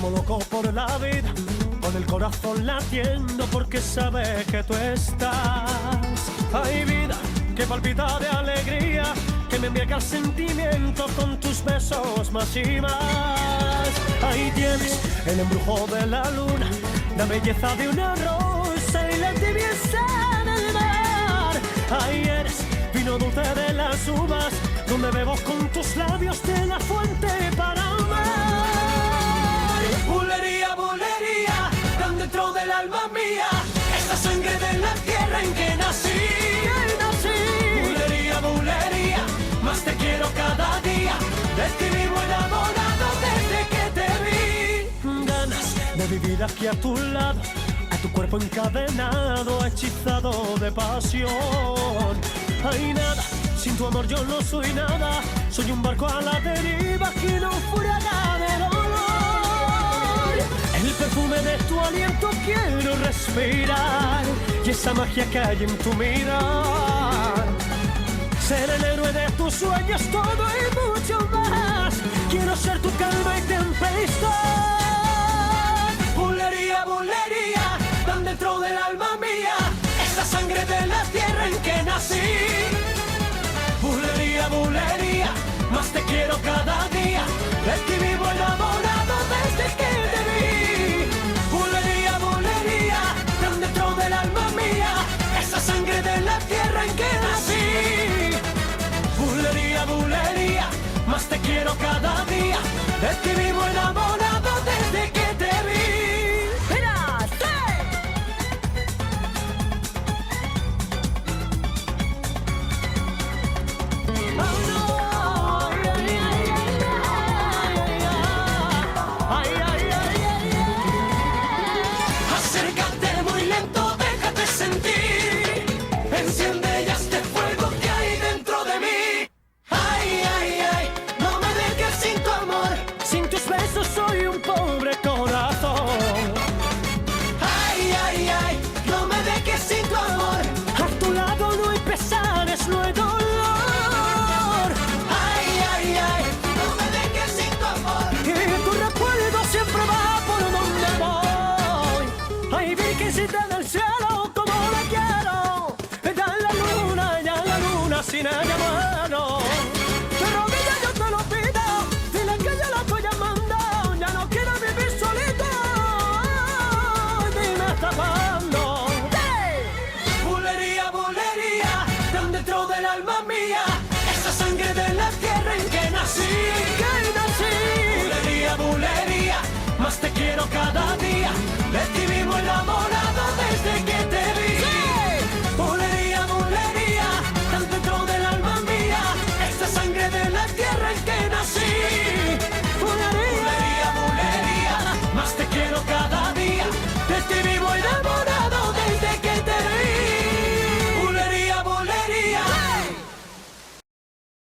como loco por la vida, con el corazón latiendo porque sabe que tú estás. Hay vida que palpita de alegría, que me embriaga el sentimiento con tus besos más y más. Ahí tienes el embrujo de la luna, la belleza de una rosa y la tibieza del mar. Ahí eres vino dulce de las uvas, donde bebo con tus labios de la fuente para amar. Bulería, bulería, tan dentro del alma mía, esa sangre de la tierra en que nací. Bulería, bulería, más te quiero cada día, de ti vivo enamorado desde que te vi. Ganas de vivir aquí a tu lado, a tu cuerpo encadenado, hechizado de pasión. Hay nada, sin tu amor yo no soy nada, soy un barco a la deriva que no furada de dolor. El perfume de tu aliento quiero respirar, y esa magia que hay en tu mirar. Ser el héroe de tus sueños, todo y mucho más. Quiero ser tu calma y tempestad. Bulería, bulería, tan dentro del alma mía, esa sangre de la tierra en que nací. Bulería, bulería, más te quiero cada día, de ti vivo enamorado desde que te vi. Bulería, bulería, tan dentro del alma mía, esa sangre de la tierra en que nací. Bulería, bulería, más te quiero cada día, de ti vivo enamorado desde que te vi. Enciende ya este fuego que hay dentro de mí. Ay, ay, ay, no me dejes sin tu amor. Sin tus besos soy un pobre corazón. Ay, ay, ay, no me dejes sin tu amor. A tu lado no hay pesares, no hay dolor. Ay, ay, ay, no me dejes sin tu amor. Y tu recuerdo siempre va por donde voy. Ay, virgencita del cielo, como la quiero. Sin ella muero. De rodillas yo te lo pido, dile que yo la estoy llamando. Ya no quiero vivir solito. Dime hasta cuándo. Bulería, bulería, tan dentro del alma mía, esa sangre de la tierra en que nací. Que nací. Bulería, bulería, más te quiero cada día,